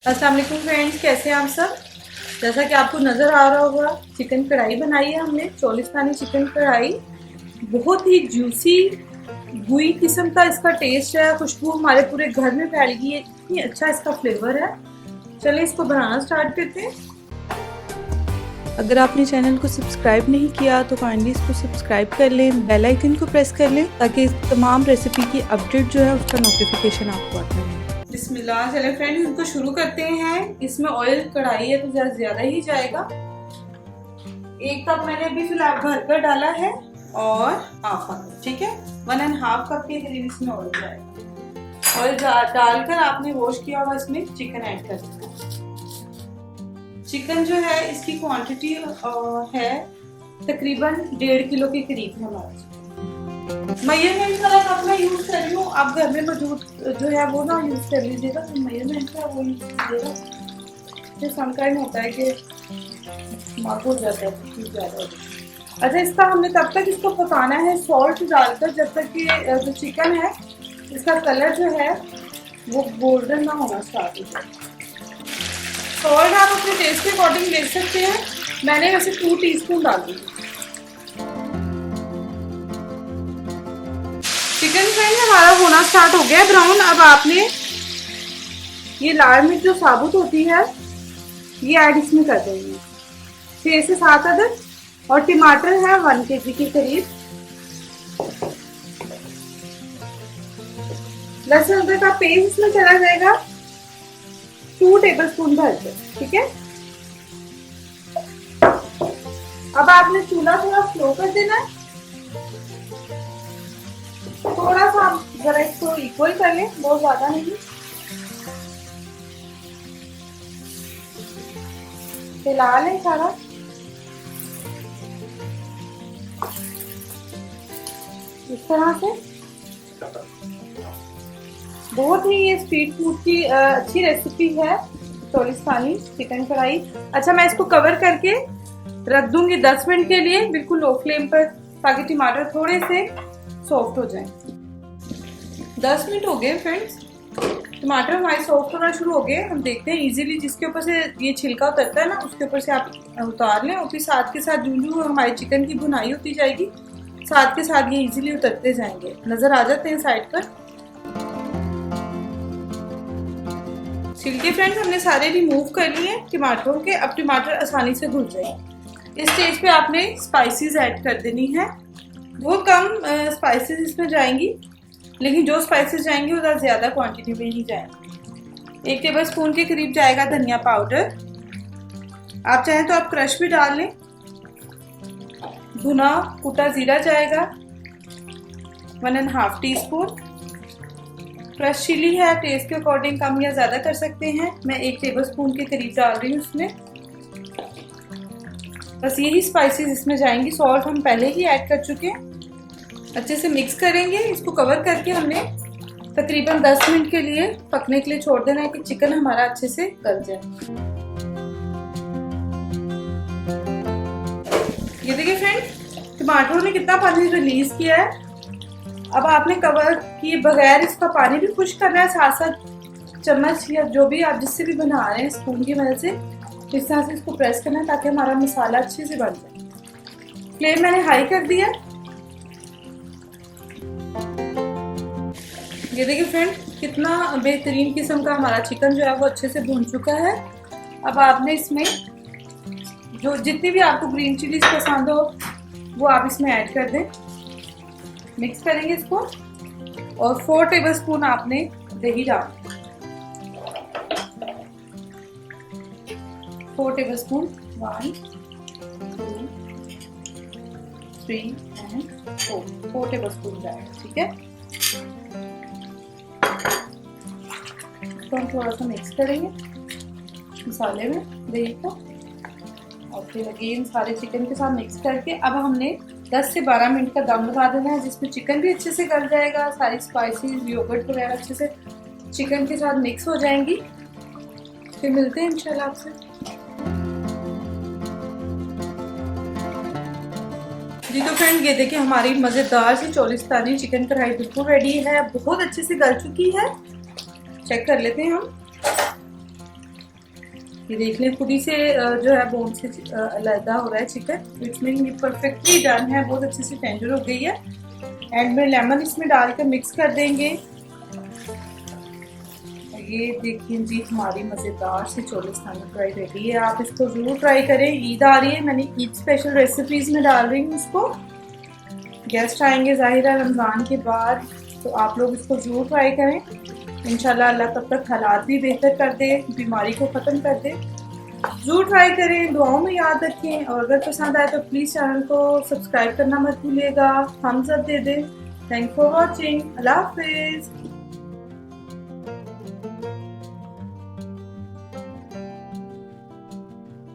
अस्सलाम वालेकुम फ्रेंड्स, कैसे हैं आप सब। जैसा कि आपको नज़र आ रहा होगा, चिकन कढ़ाई बनाई है हमने, चोलिस्तानी चिकन कढ़ाई। बहुत ही जूसी गुई किस्म का इसका टेस्ट है, खुशबू हमारे पूरे घर में फैल गई है, इतनी अच्छा इसका फ्लेवर है। चलिए इसको बनाना स्टार्ट करते हैं। अगर आपने चैनल को सब्सक्राइब नहीं किया तो काइंडली इसको सब्सक्राइब कर लें, बेल आइकन को प्रेस कर लें ताकि तमाम रेसिपी की अपडेट जो है उसका नोटिफिकेशन आपको आता है। बिस्मिल्लाह। चले फ्रेंड्स, इनको शुरू करते हैं। इसमें ऑयल कढ़ाई है तो जरा ज्यादा ही जाएगा। 1 कप मैंने अभी फिलहाल भरकर डाला है और हाफ कप, ठीक है, 1.5 कप के करीब इसमें ऑयल जाएगा। ऑयल डालकर आपने वॉश किया हुआ इसमें चिकन ऐड कर देना। चिकन जो है इसकी क्वांटिटी है तकरीबन 1.5 किलो के करीब है हमारा। मेजरमेंट वाला कप मैं यूज कर रही हूँ, आप घर में मौजूद जो है वो ना यूज कर लीजिएगा। तो मेजरमेंट का वो यूज कीजिएगा। फिर समटाइम होता है कि मार्क हो जाता है ज़्यादा। अच्छा, इसका हमने तब तक इसको पकाना है सॉल्ट डालकर जब तक कि जो चिकन है इसका कलर जो है वो गोल्डन ना होना स्टार्ट हो जाए। सॉल्ट आप अपने टेस्ट के अकॉर्डिंग ले सकते हैं। मैंने वैसे 2 टीस्पून डाल दी। चिकन फ्रेंड हमारा होना स्टार्ट हो गया है ब्राउन। अब आपने ये लाल मिर्च जो साबुत होती है ये ऐड इसमें कर देंगे, 6 से 7 अदद। और टमाटर है 1 kg के करीब। लहसुन अदरक का पेस्ट इसमें चला जाएगा 2 टेबलस्पून भर के, ठीक है। अब आपने चूल्हा थोड़ा स्लो कर देना है, थोड़ा सा जरा इसको इक्वल कर लें, बहुत ज्यादा नहीं। हिला लें सारा। इस तरह से बहुत ही ये स्ट्रीट फूड की अच्छी रेसिपी है चोलिस्तानी चिकन कढ़ाई। अच्छा, मैं इसको कवर करके रख दूंगी 10 मिनट के लिए, बिल्कुल लो फ्लेम पर, ताकि टमाटर थोड़े से सॉफ्ट हो जाए। 10 मिनट हो गए फ्रेंड्स, टमाटर हमारे सॉफ्ट होना शुरू हो गए। हम देखते हैं इजीली जिसके ऊपर से ये छिलका उतरता है ना उसके ऊपर से आप उतार लें। और फिर साथ के साथ जूं हमारी चिकन की भुनाई होती जाएगी साथ के साथ ये इजीली उतरते जाएंगे। नजर आ जाते हैं साइड पर। छिलके फ्रेंड्स हमने सारे रिमूव कर लिए टमाटरों के। अब टमाटर आसानी से घुल जाएंगे। इस स्टेज पे आपने स्पाइसेस ऐड कर देनी है। बहुत कम स्पाइसेस इसमें जाएंगी, लेकिन जो स्पाइसेस जाएंगे वो ज्यादा क्वांटिटी में ही जाएंगे। 1 टेबलस्पून के करीब जाएगा धनिया पाउडर। आप चाहें तो आप क्रश भी डाल लें। भुना कुटा जीरा जाएगा 1.5 टीस्पून। क्रश चिली है, टेस्ट के अकॉर्डिंग कम या ज्यादा कर सकते हैं। मैं 1 टेबलस्पून के करीब डाल रही हूँ इसमें। बस यही स्पाइसेस इसमें जाएंगी। सॉल्ट हम पहले ही ऐड कर चुके हैं। अच्छे से मिक्स करेंगे। इसको कवर करके हमने तकरीबन 10 मिनट के लिए पकने के लिए छोड़ देना है कि चिकन हमारा अच्छे से गल जाए। ये देखिए फ्रेंड, टमाटरों ने कितना पानी रिलीज किया है। अब आपने कवर किए बगैर इसका पानी भी खुश करना है। साथ साथ चम्मच या जो भी आप जिससे भी बना रहे हैं स्पून की मदद से इस तरह से इसको प्रेस करना है ताकि हमारा मसाला अच्छे से बन जाए। फ्लेम मैंने हाई कर दिया। ये देखिए फ्रेंड, कितना बेहतरीन किस्म का हमारा चिकन जो है वो अच्छे से भून चुका है। अब आपने इसमें जो जितनी भी आपको ग्रीन चिलीज पसंद हो वो आप इसमें ऐड कर दें। मिक्स करेंगे इसको। और 4 टेबलस्पून आपने दही डाल, 4 टेबलस्पून 1 2 3 एंड 4 टेबलस्पून जाएगा, ठीक है। इसको हम थोड़ा सा मिक्स करेंगे मसाले में दही को, और फिर अगेन सारे चिकन के साथ मिक्स करके अब हमने 10 से 12 मिनट का दम लगा देना है, जिसमें चिकन भी अच्छे से गल जाएगा। सारी स्पाइसेस योगर्ट वगैरह अच्छे से चिकन के साथ मिक्स हो जाएंगी। फिर मिलते हैं इंशाल्लाह आपसे। जी तो फ्रेंड, ये देखिए हमारी मज़ेदार सी चोलिस्तानी चिकन कढ़ाई बिल्कुल रेडी है। बहुत अच्छे से गल चुकी है। चेक कर लेते हैं हम। ये देख लें खुद ही से जो है बोन से अलग हो रहा है चिकन। इट्स मीन ये परफेक्टली डन है, बहुत अच्छे से टेंडर हो गई है। एंड में लेमन इसमें डालकर मिक्स कर देंगे। ये देखिए जी हमारी मज़ेदार सी चोलिस्तानी कढ़ाई रेडी है। आप इसको ज़रूर ट्राई करें। ईद आ रही है, मैंने ईद स्पेशल रेसिपीज़ में डाल रही हूँ इसको। गेस्ट आएंगे ज़ाहिर है रमज़ान के बाद, तो आप लोग इसको ज़रूर ट्राई करें। इंशाल्लाह अल्लाह तब तक हालात भी बेहतर कर दे, बीमारी को ख़त्म कर दे। ज़रूर ट्राई करें, दुआओं में याद रखें। और अगर पसंद आए तो प्लीज़ चैनल को सब्सक्राइब करना मत भूलिएगा, थम्स अप दे दें। Thanks for watching. अल्लाह हाफिज़।